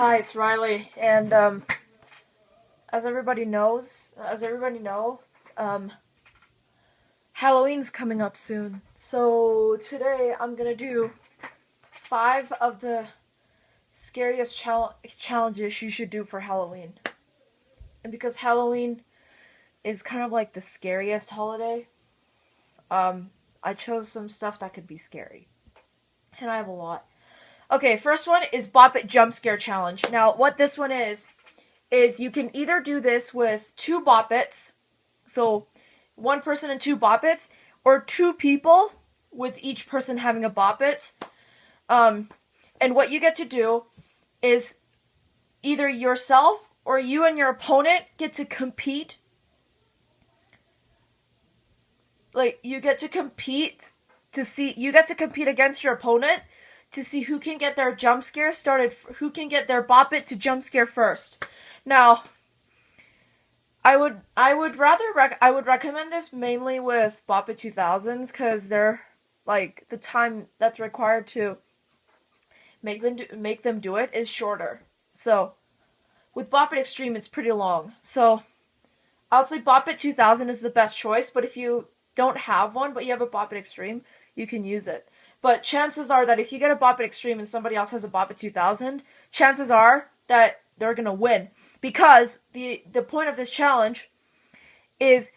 Hi, it's Riley, and as everybody know, um, Halloween's coming up soon. So today I'm gonna do 5 of the scariest challenges you should do for Halloween. And because Halloween is kind of like the scariest holiday, I chose some stuff that could be scary, and I have a lot. Okay, first one is Bop It Jump Scare Challenge. Now, what this one is you can either do this with 2 Bop Its, so one person and 2 Bop Its, or 2 people with each person having a Bop It. And what you get to do is either yourself or you and your opponent get to compete. Like, you get to compete against your opponent to see who can get their jump scare started, who can get their Bop It to jump scare first. Now, I would recommend this mainly with Bop It 2000s because they're like the time that's required to make them do it is shorter. So with Bop It Extreme it's pretty long. So I would say Bop It 2000 is the best choice, but if you don't have one but you have a Bop It Extreme, you can use it. But chances are that if you get a Bop It Extreme and somebody else has a Bop It 2000, chances are that they're gonna win. Because the point of this challenge is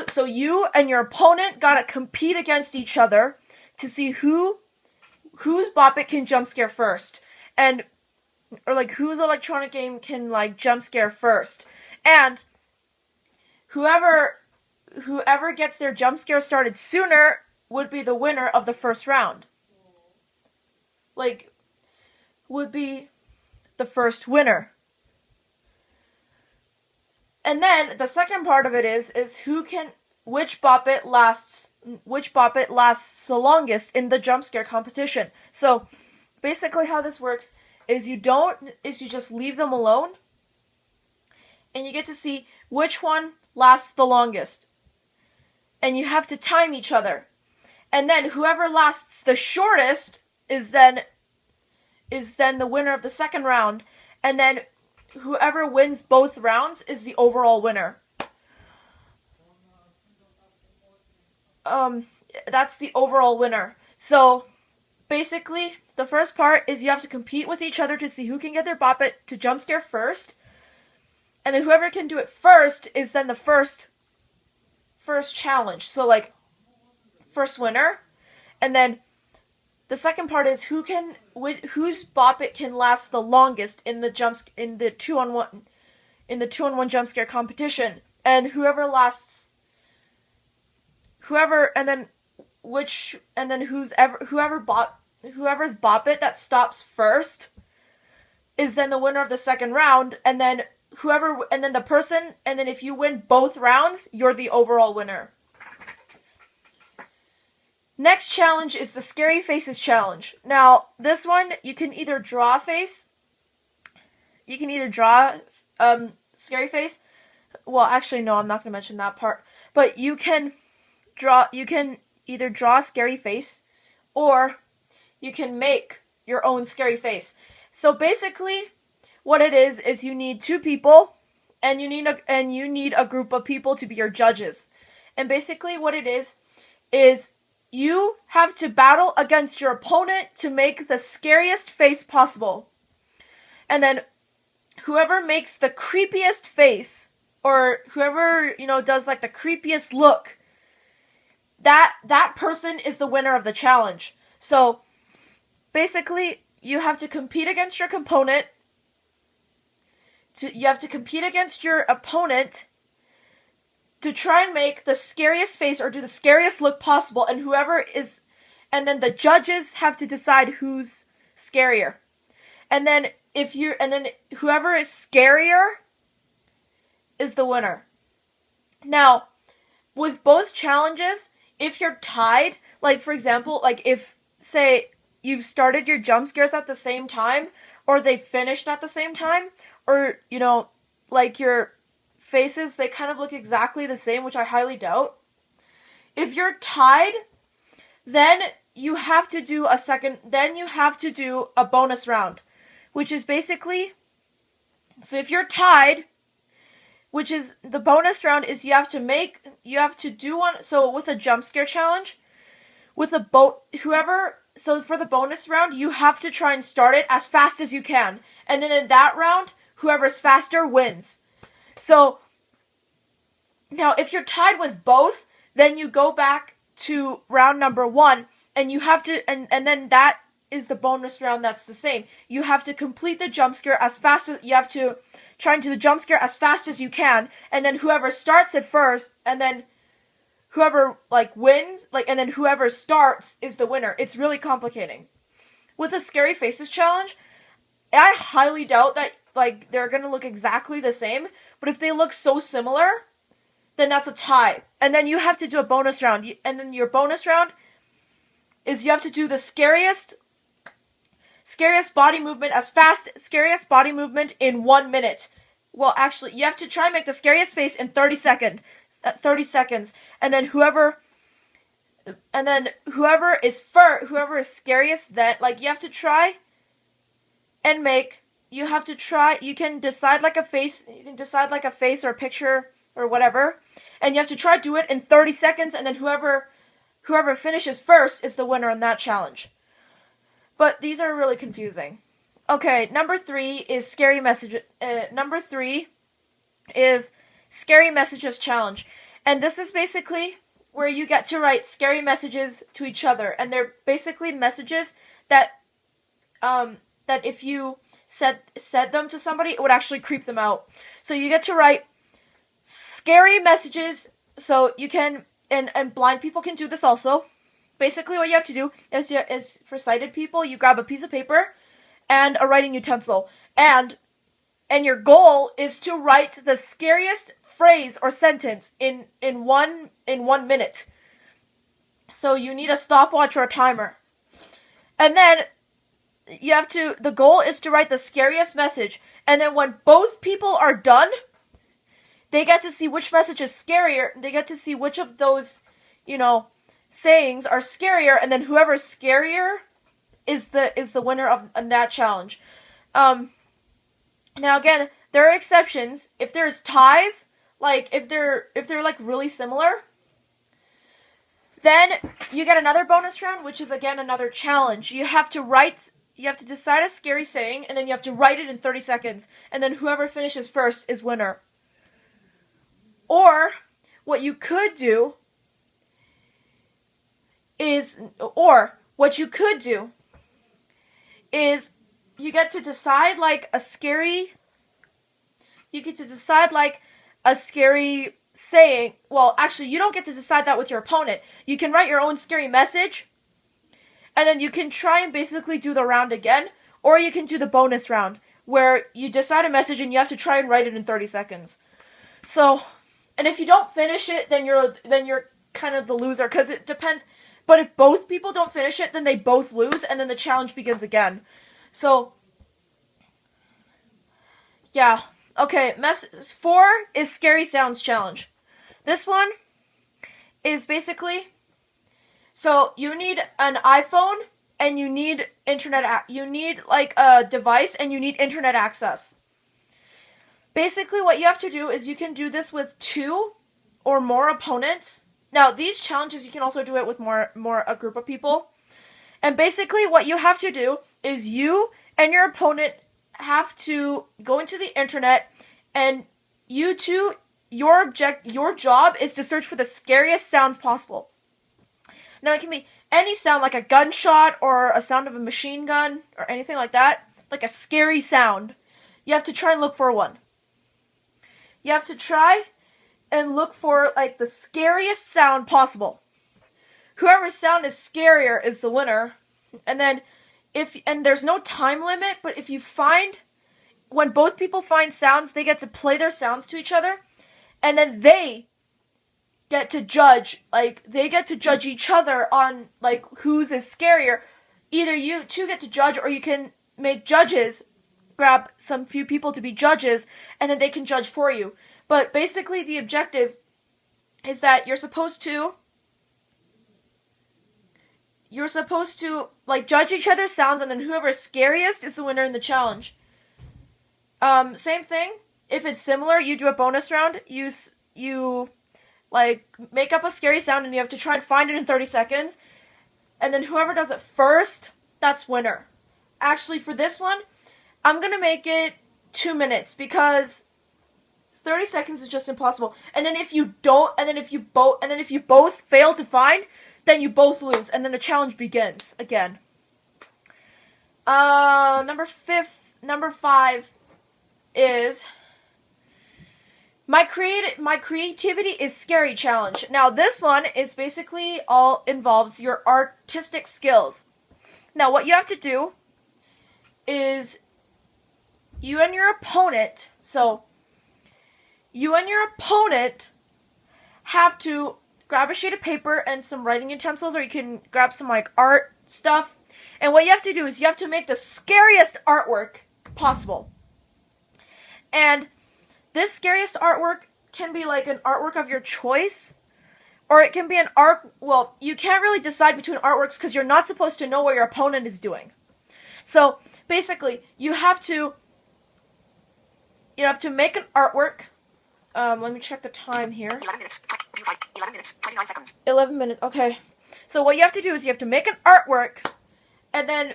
so you and your opponent gotta compete against each other to see whose Bop It can jump scare first. Or like whose electronic game can like jump scare first. And whoever gets their jump scare started sooner would be the winner of the first round. Like, would be the first winner. And then the second part of it is which Bop It lasts the longest in the jump scare competition. So basically how this works is you just leave them alone and you get to see which one lasts the longest. And you have to time each other. And then whoever lasts the shortest is then the winner of the second round. And then whoever wins both rounds is the overall winner. That's the overall winner. So basically, the first part is you have to compete with each other to see who can get their Bop It to jump scare first. And then whoever can do it first is then the first challenge. So like first winner. And then the second part is whose Bop It can last the longest in the 2-on-1 jump scare competition, and whoever's Bop It that stops first is then the winner of the second round, and then if you win both rounds, you're the overall winner. Next challenge is the Scary Faces Challenge. Now, this one, you can either draw a face. You can either draw scary face. Well, actually, no, I'm not going to mention that part. But you can either draw a scary face, or you can make your own scary face. So basically, what it is you need 2 people, and you need a group of people to be your judges. And basically, what it is you have to battle against your opponent to make the scariest face possible. And then whoever makes the creepiest face, or whoever, does like the creepiest look, that person is the winner of the challenge. So basically, you have to compete against your opponent. To try and make the scariest face or do the scariest look possible, and then the judges have to decide who's scarier. And then whoever is scarier is the winner. Now, with both challenges, if you're tied, like for example, like if say you've started your jump scares at the same time, or they finished at the same time, or like your faces, they kind of look exactly the same, which I highly doubt. If you're tied, then you have to do a bonus round, which is basically, so if you're tied, which is the bonus round, is you have to do one. So with a jump scare challenge, with a so for the bonus round, you have to try and start it as fast as you can. And then in that round, whoever's faster wins. So now if you're tied with both, then you go back to round number 1, and you have to, and then that is the bonus round that's the same. You have to complete the jump scare as fast as, you have to try and do the jump scare as fast as you can, and then whoever starts it first, and then whoever wins, and then whoever starts is the winner. It's really complicating. With a Scary Faces challenge, I highly doubt that they're gonna look exactly the same, but if they look so similar, then that's a tie. And then you have to do a bonus round. And then your bonus round is you have to do the scariest body movement scariest body movement in 1 minute. Well, actually, you have to try and make the scariest face in 30 seconds. And then whoever is scariest, then you have to try and you can decide a face or a picture or whatever, and you have to try to do it in 30 seconds, and then whoever finishes first is the winner in that challenge. But these are really confusing. Okay, number 3 is scary message. Number 3 is Scary Messages challenge, and this is basically where you get to write scary messages to each other, and they're basically messages that if you said them to somebody, it would actually creep them out. So you get to write scary messages, so you can, and blind people can do this also. Basically what you have to do is for sighted people, you grab a piece of paper and a writing utensil, and your goal is to write the scariest phrase or sentence in 1 minute. So you need a stopwatch or a timer. And then the goal is to write the scariest message, and then when both people are done, they get to see which message is scarier. They get to see which of those, sayings are scarier, and then whoever's scarier is the winner of that challenge. Now again, there are exceptions. If there's ties, if they're really similar, then you get another bonus round, which is again another challenge. You have to decide a scary saying, and then you have to write it in 30 seconds, and then whoever finishes first is winner. Or what you could do is you get to decide a scary saying. Well, actually, you don't get to decide that with your opponent. You can write your own scary message, and then you can try and basically do the round again, or you can do the bonus round where you decide a message and you have to try and write it in 30 seconds. So, and if you don't finish it, then you're kind of the loser, because it depends. But if both people don't finish it, then they both lose, and then the challenge begins again. So, yeah. Okay, 4 is Scary Sounds challenge. This one is basically, so you need an iPhone, and you need you need a device, and you need internet access. Basically what you have to do is you can do this with 2 or more opponents. Now, these challenges, you can also do it with a group of people. And basically what you have to do is you and your opponent have to go into the internet, and you two, your job is to search for the scariest sounds possible. Now, it can be any sound, like a gunshot or a sound of a machine gun or anything like that, like a scary sound. You have to try and look for one. You have to try and look for the scariest sound possible. Whoever's sound is scarier is the winner. And then and there's no time limit, but if you when both people find sounds, they get to play their sounds to each other, and then they get to judge, they get to judge each other on whose is scarier. Either you two get to judge, or you can make judges, grab some few people to be judges, and then they can judge for you. But basically the objective is that you're supposed to you're supposed to like judge each other's sounds, and then whoever's scariest is the winner in the challenge. Same thing. If it's similar, you do a bonus round. You like make up a scary sound, and you have to try and find it in 30 seconds. And then whoever does it first, that's winner. Actually, for this one, I'm gonna make it 2 minutes because 30 seconds is just impossible. And then if you both fail to find, then you both lose, and then the challenge begins again. Number 5 is my creativity is scary challenge. Now this one is basically all involves your artistic skills. Now what you have to do is you and your opponent have to grab a sheet of paper and some writing utensils, or you can grab some like art stuff. And what you have to do is you have to make the scariest artwork possible. And this scariest artwork can be like an artwork of your choice, or it can be an art. Well, you can't really decide between artworks because you're not supposed to know what your opponent is doing. So basically, you have to make an artwork. Let me check the time here. 11 minutes, 29 seconds. 11 minutes, okay. So what you have to do is you have to make an artwork, and then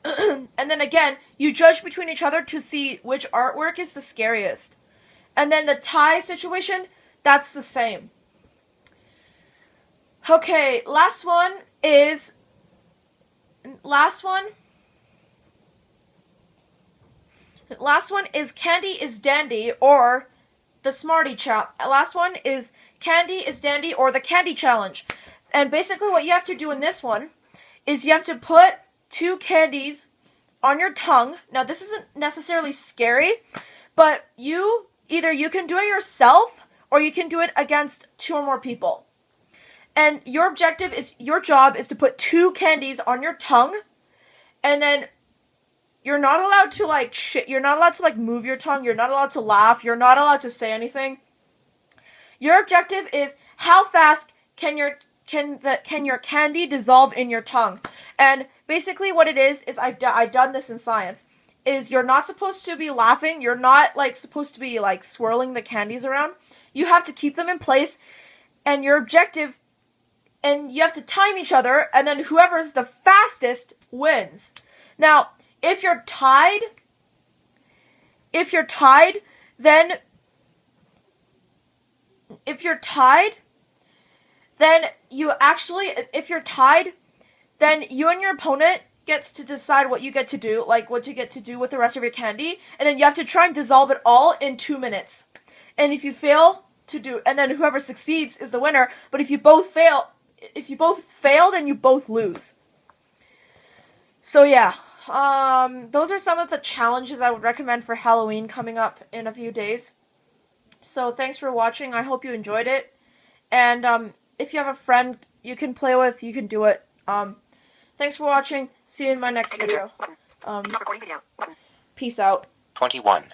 and then again, you judge between each other to see which artwork is the scariest. And then the tie situation, that's the same. Okay, last one is Candy is Dandy or the Smarty Challenge. Last one is Candy is Dandy or the Candy Challenge. And basically what you have to do in this one is you have to put 2 candies on your tongue. Now this isn't necessarily scary, but you can do it yourself or you can do it against 2 or more people. And your job is to put 2 candies on your tongue, and then you're not allowed to you're not allowed to move your tongue, you're not allowed to laugh, you're not allowed to say anything. Your objective is how fast can your candy dissolve in your tongue. And basically what it is I've done this in science, is you're not supposed to be laughing, you're not supposed to be swirling the candies around. You have to keep them in place, and your objective, and you have to time each other, and then whoever's the fastest wins. Now, if you're tied, then you and your opponent gets to decide what you get to do, what you get to do with the rest of your candy, and then you have to try and dissolve it all in 2 minutes. And if you fail to do, and then whoever succeeds is the winner, but if you both fail, then you both lose. So yeah, those are some of the challenges I would recommend for Halloween coming up in a few days. So thanks for watching. I hope you enjoyed it. And if you have a friend you can play with, you can do it. Thanks for watching. See you in my next video. Stop recording video. Button. Peace out. 21.